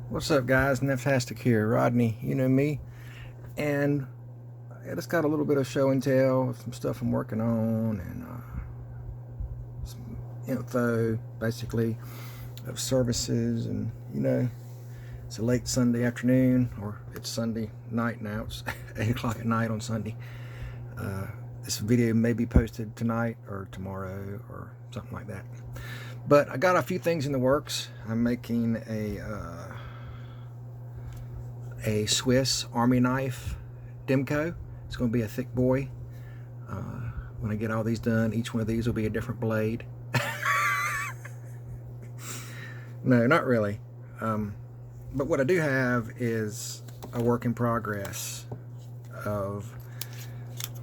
What's up, guys? Knaftastic here. Rodney, you know me. And I just got a little bit of show and tell, some stuff I'm working on, and some info, basically, of services. And, it's a late Sunday afternoon, or it's Sunday night now. It's 8 o'clock at night on Sunday. This video may be posted tonight or tomorrow or something like that. But I got a few things in the works. I'm making a Swiss Army knife Demko. It's going to be a thick boy. When I get all these done, each one of these will be a different blade. No, not really. But what I do have is a work in progress of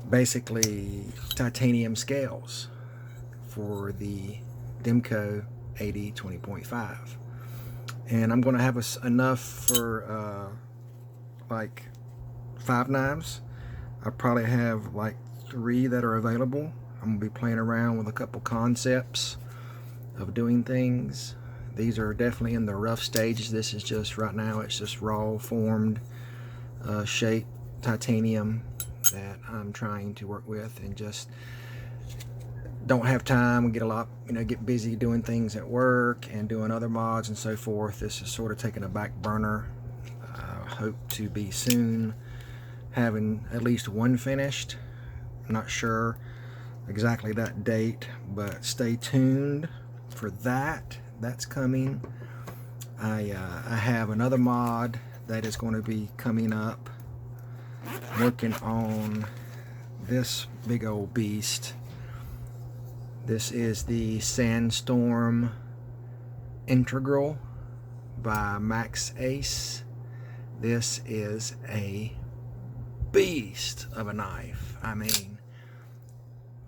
basically titanium scales for the Demko 80-20.5. And I'm going to have enough for like 5 knives. I probably have like 3 that are available. I'm going to be playing around with a couple concepts of doing things. These are definitely in the rough stages. This is just right now, it's just raw formed shape titanium that I'm trying to work with, and just don't have time. We get a lot, get busy doing things at work and doing other mods and so forth. This is sort of taking a back burner. Hope to be soon having at least one finished. I'm not sure exactly that date, but stay tuned for that. That's coming. I have another mod that is going to be coming up, working on this big old beast. This is the Sandstorm Integral by Max Ace. This is a beast of a knife. I mean,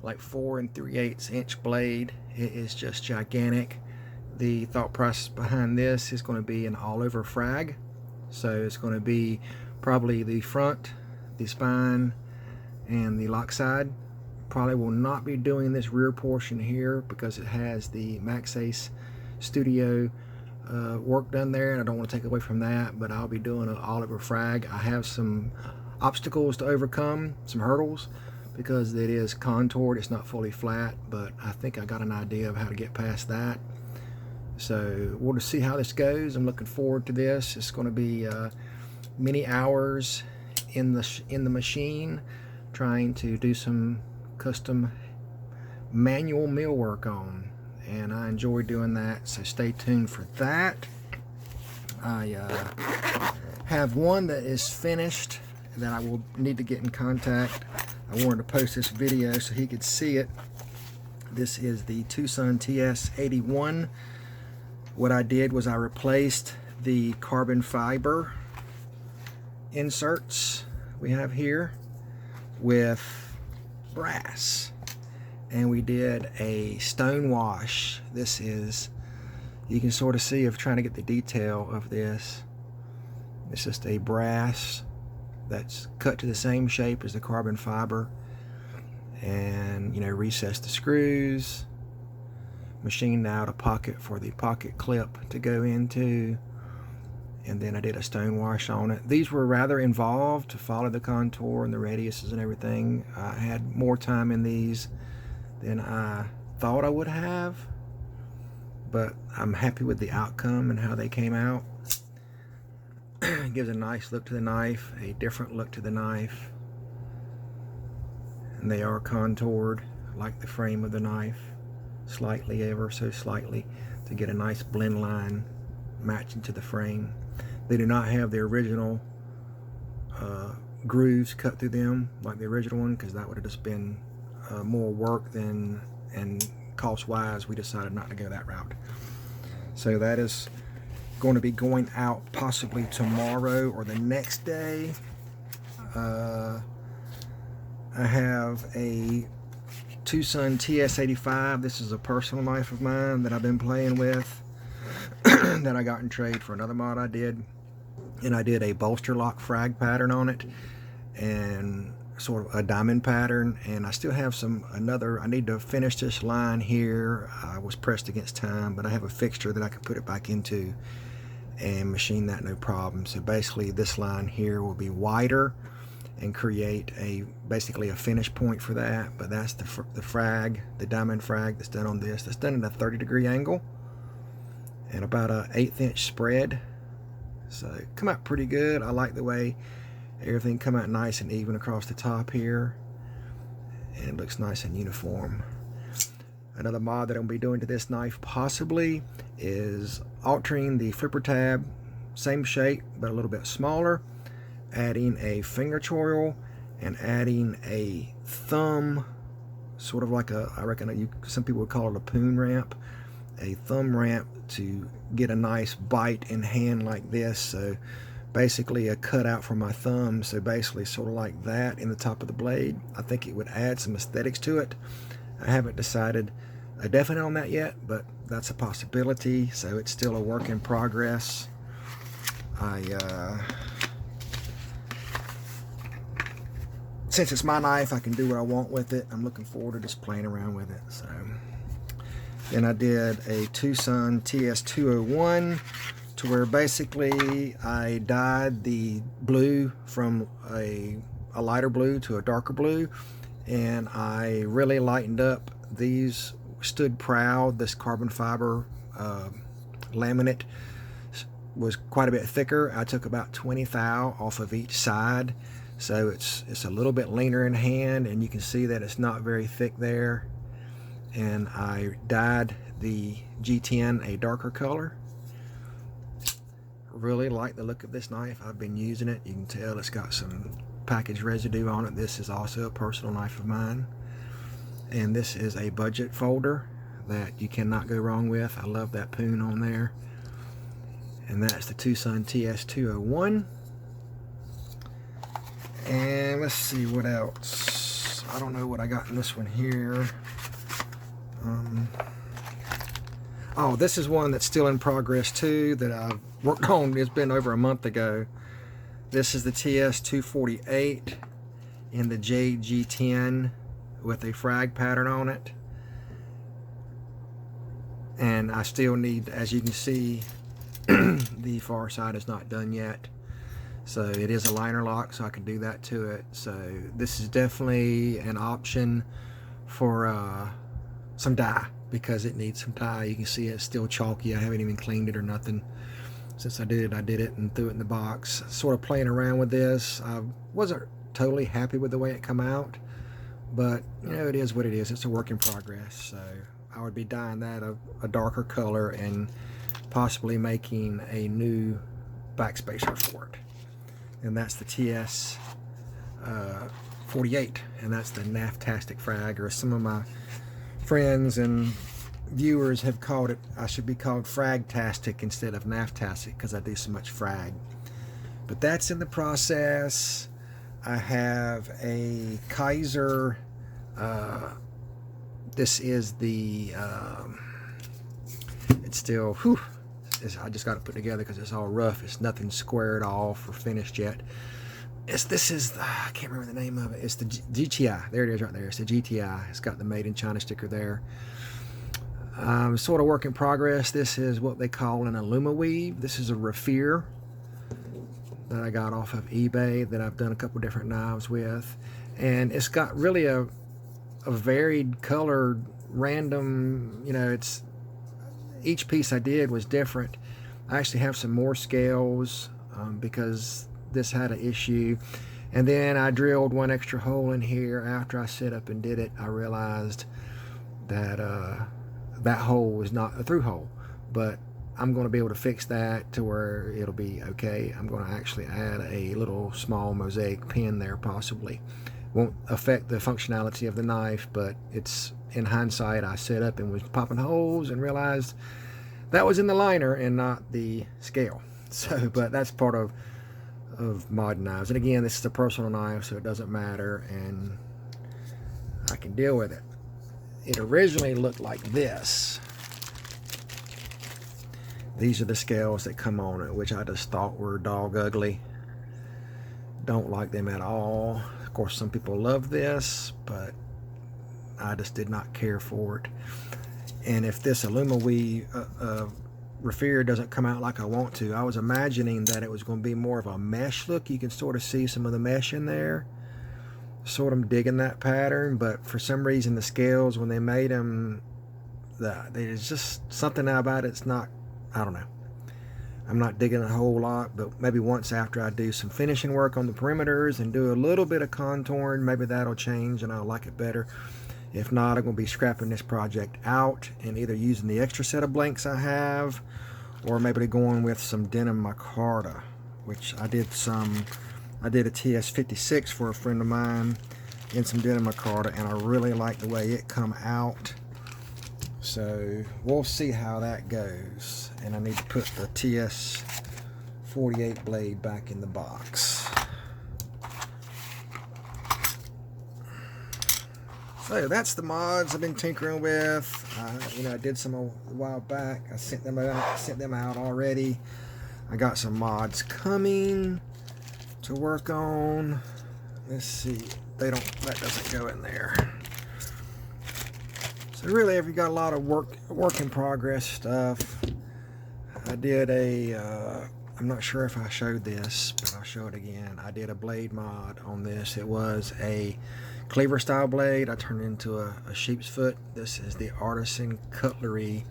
like 4 3/8 inch blade. It is just gigantic. The thought process behind this is going to be an all-over frag. So it's going to be probably the front, the spine, and the lock side. Probably will not be doing this rear portion here because it has the Max Ace Studio work done there, and I don't want to take away from that, but I'll be doing an all-over frag. I have some obstacles to overcome, some hurdles, because it is contoured. It's not fully flat, but I think I got an idea of how to get past that. So we'll just see how this goes. I'm looking forward to this. It's going to be many hours in the machine, trying to do some custom manual millwork on, and I enjoy doing that, so stay tuned for that. I have one that is finished that I will need to get in contact. I wanted to post this video so he could see it. This is the Artisan TS201. What I did was I replaced the carbon fiber inserts we have here with brass, and we did a stone wash. This is, you can sort of see of trying to get the detail of this. It's just a brass that's cut to the same shape as the carbon fiber, and recessed the screws, machined out a pocket for the pocket clip to go into, and then I did a stone wash on it. These were rather involved to follow the contour and the radiuses and everything. I had more time in these than I thought I would have, but I'm happy with the outcome and how they came out. It gives a nice look to the knife, a different look to the knife, and they are contoured like the frame of the knife, slightly, ever so slightly, to get a nice blend line matching to the frame. They do not have the original grooves cut through them like the original one, because that would have just been more work than, and cost wise we decided not to go that route. So that is going to be going out possibly tomorrow or the next day. I have a Artisan TS85. This is a personal knife of mine that I've been playing with that I got in trade for another mod I did, and I did a bolster lock frag pattern on it and sort of a diamond pattern, and I still have I need to finish this line here. I was pressed against time, but I have a fixture that I can put it back into and machine that no problem. So basically this line here will be wider and create basically a finish point for that. But that's the frag, the diamond frag that's done on this. That's done at a 30-degree angle and about a 1/8 inch spread. So it come out pretty good. I like the way everything come out nice and even across the top here, and it looks nice and uniform. Another mod that I'm going to be doing to this knife possibly is altering the flipper tab, same shape but a little bit smaller, adding a finger choil and adding a thumb, sort of like I reckon some people would call it a poon ramp, a thumb ramp to get a nice bite in hand like this. So basically a cutout for my thumb, so basically sort of like that in the top of the blade. I think it would add some aesthetics to it. I haven't decided a definite on that yet, but that's a possibility, so it's still a work in progress. Since it's my knife, I can do what I want with it. I'm looking forward to just playing around with it. So then I did a Tucson TS201 to where basically I dyed the blue from a lighter blue to a darker blue, and I really lightened up. These stood proud. This carbon fiber laminate was quite a bit thicker. I took about 20 thou off of each side, so it's a little bit leaner in hand, and you can see that it's not very thick there. And I dyed the G10 a darker color. Really like the look of this knife. I've been using it. You can tell it's got some package residue on it. This is also a personal knife of mine, and this is a budget folder that you cannot go wrong with. I love that poon on there. And that's the Tucson TS201. And let's see what else. I don't know what I got in this one here. Oh, this is one that's still in progress too, that I've worked on. It's been over a month ago. This is the TS248 in the JG10 with a frag pattern on it. And I still need, as you can see, the far side is not done yet. So it is a liner lock, so I can do that to it. So this is definitely an option for some dye, because it needs some dye. You can see it's still chalky. I haven't even cleaned it or nothing. Since I did it and threw it in the box. Sort of playing around with this. I wasn't totally happy with the way it come out, but you know, it is what it is. It's a work in progress. So I would be dyeing that a darker color and possibly making a new backspacer for it. And that's the TS 48, and that's the Knaftastic frag, or some of my friends and viewers have called it, I should be called Fragtastic instead of Knaftastic, because I do so much frag. But that's in the process. I have a Kaiser, this is the, it's still, whew, I just got it put together because it's all rough. It's nothing squared off or finished yet. This is, I can't remember the name of it. It's the GTI. There it is right there. It's the GTI. It's got the Made in China sticker there. Sort of work in progress. This is what they call an Illuma weave. This is a Raffir that I got off of eBay that I've done a couple different knives with. And it's got really a varied colored, random, you know, it's, each piece I did was different. I actually have some more scales because this had an issue, and then I drilled one extra hole in here. After I set up and did it, I realized that that hole was not a through hole, but I'm going to be able to fix that to where it'll be okay. I'm going to actually add a little small mosaic pin there, possibly. Won't affect the functionality of the knife, but it's, in hindsight, I set up and was popping holes and realized that was in the liner and not the scale. So, but that's part of mod knives. And again, this is a personal knife, so it doesn't matter, and I can deal with it. It originally looked like this. These are the scales that come on it, which I just thought were dog ugly. Don't like them at all. Of course, some people love this, but I just did not care for it. And if this Illuma weave refer doesn't come out like I want to. I was imagining that it was going to be more of a mesh look. You can sort of see some of the mesh in there. Sort of digging that pattern, but for some reason the scales, when they made them, there's just something about it. It's not, I don't know. I'm not digging a whole lot, but maybe once after I do some finishing work on the perimeters and do a little bit of contouring, maybe that'll change and I'll like it better. If not, I'm going to be scrapping this project out and either using the extra set of blanks I have, or maybe going with some denim micarta, which I did a TS56 for a friend of mine in some denim micarta, and I really like the way it come out. So we'll see how that goes. And I need to put the TS48 blade back in the box. So that's the mods I've been tinkering with. I did some a while back. I sent them out already. I got some mods coming to work on. Let's see. That doesn't go in there. So really, I've got a lot of work in progress stuff. I did I'm not sure if I showed this, but I'll show it again. I did a blade mod on this. It was a cleaver style blade. I turned it into a sheep's foot. This is the Artisan Cutlery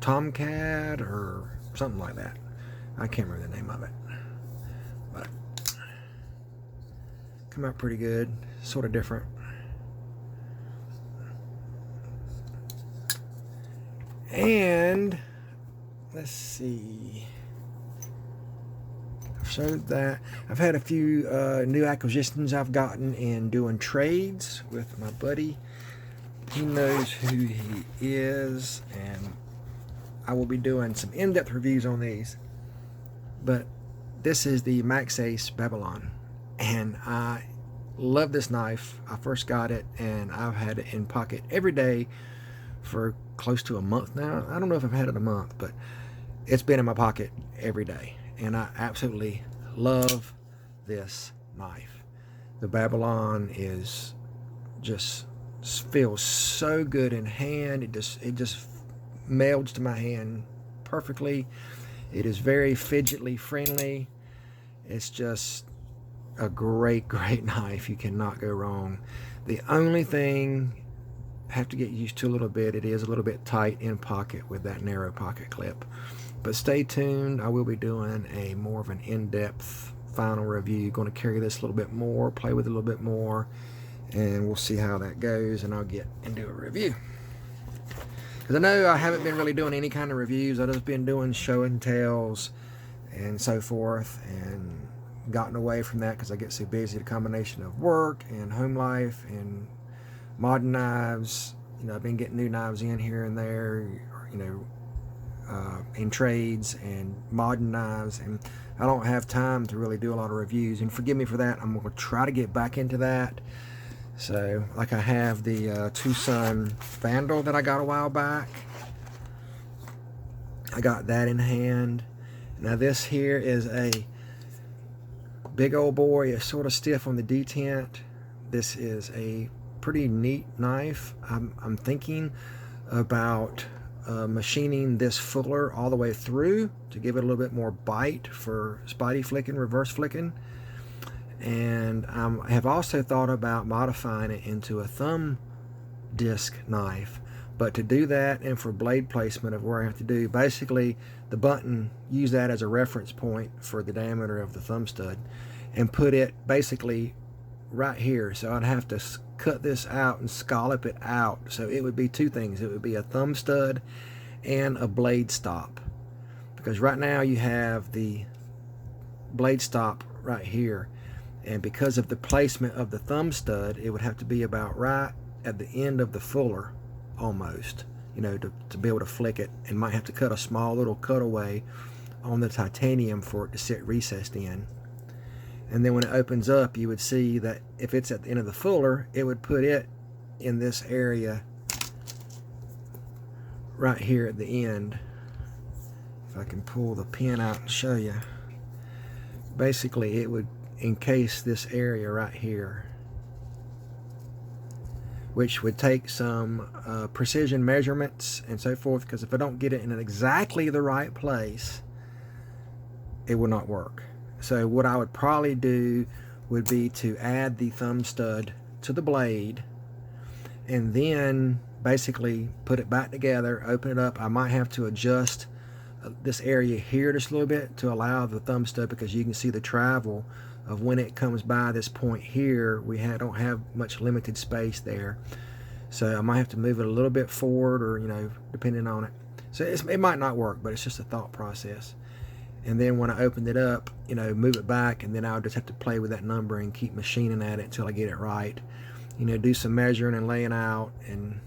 tomcat or something like that. I can't remember the name of it, but come out pretty good. Sort of different. And let's see. I've showed that. I've had a few new acquisitions I've gotten in doing trades with my buddy. He knows who he is, and I will be doing some in-depth reviews on these. But this is the Max Ace Babylon, and I love this knife. I first got it, and I've had it in pocket every day for close to a month now. I don't know if I've had it a month, but it's been in my pocket every day, and I absolutely love this knife. The Babylon is just feels so good in hand. It just melds to my hand perfectly. It is very fidgetly friendly. It's just a great knife. You cannot go wrong. The only thing I have to get used to a little bit, it is a little bit tight in pocket with that narrow pocket clip. But stay tuned. I will be doing a more of an in-depth final review. Going to carry this a little bit more, play with it a little bit more, and we'll see how that goes, and I'll get into a review. Because I know I haven't been really doing any kind of reviews. I've just been doing show and tells and so forth, and gotten away from that because I get so busy. The combination of work and home life and modern knives. I've been getting new knives in here and there, in trades and modern knives, and I don't have time to really do a lot of reviews. And forgive me for that. I'm going to try to get back into that. So, like, I have the Tucson Vandal that I got a while back. I got that in hand. Now this here is a big old boy. It's sort of stiff on the detent. This is a pretty neat knife. I'm thinking about machining this fuller all the way through to give it a little bit more bite for spidey flicking, reverse flicking. And I have also thought about modifying it into a thumb disc knife. But to do that, and for blade placement of where I have to do, basically the button, use that as a reference point for the diameter of the thumb stud, and put it basically right here. So I'd have to cut this out and scallop it out. So it would be two things. It would be a thumb stud and a blade stop. Because right now you have the blade stop right here. And because of the placement of the thumb stud, it would have to be about right at the end of the fuller, almost, to be able to flick it, and might have to cut a small little cutaway on the titanium for it to sit recessed in. And then when it opens up, you would see that if it's at the end of the fuller, it would put it in this area right here at the end. If I can pull the pin out and show you. Basically, it would encase this area right here which would take some precision measurements and so forth, because if I don't get it in exactly the right place, it will not work. So what I would probably do would be to add the thumb stud to the blade and then basically put it back together, open it up. I might have to adjust this area here just a little bit to allow the thumb stud, because you can see the travel of when it comes by this point here. We don't have much limited space there, so I might have to move it a little bit forward, or depending on it. So it might not work, but it's just a thought process. And then when I opened it up, move it back, and then I'll just have to play with that number and keep machining at it until I get it right. Do some measuring and laying out, and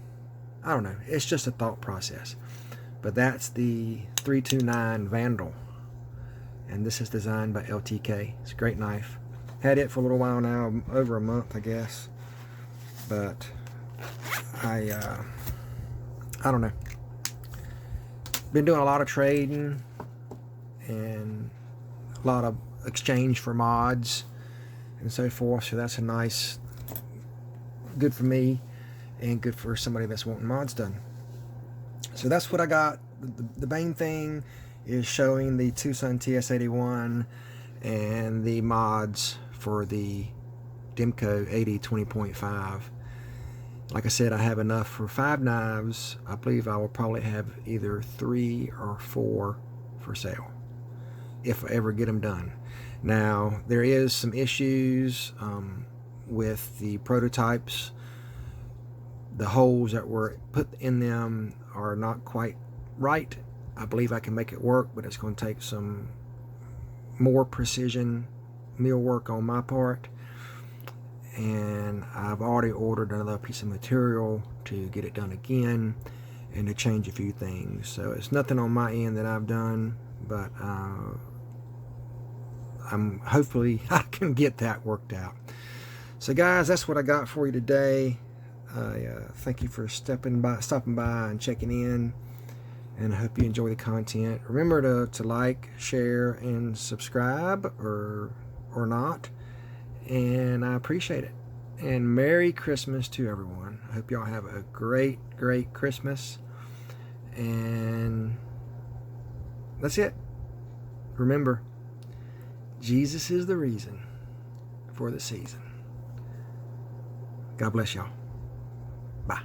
I don't know. It's just a thought process. But that's the 329 Vandal, and this is designed by LTK. It's a great knife. Had it for a little while now, over a month, I guess. But I don't know. Been doing a lot of trading and a lot of exchange for mods and so forth, so that's a nice, good for me and good for somebody that's wanting mods done. So that's what I got. The main thing is showing the Tucson TS81 and the mods for the Demko 20.5. Like I said, I have enough for 5 knives. I believe I will probably have either 3 or 4 for sale if I ever get them done. Now, there is some issues with the prototypes. The holes that were put in them are not quite right. I believe I can make it work, but it's going to take some more precision mill work on my part. And I've already ordered another piece of material to get it done again and to change a few things. So it's nothing on my end that I've done, but hopefully I can get that worked out. So guys, that's what I got for you today. Thank you for stopping by and checking in, and I hope you enjoy the content. Remember to like, share, and subscribe, or not, and I appreciate it. And Merry Christmas to everyone. I hope y'all have a great Christmas, and that's it. Remember, Jesus is the reason for the season. God bless y'all. Bye.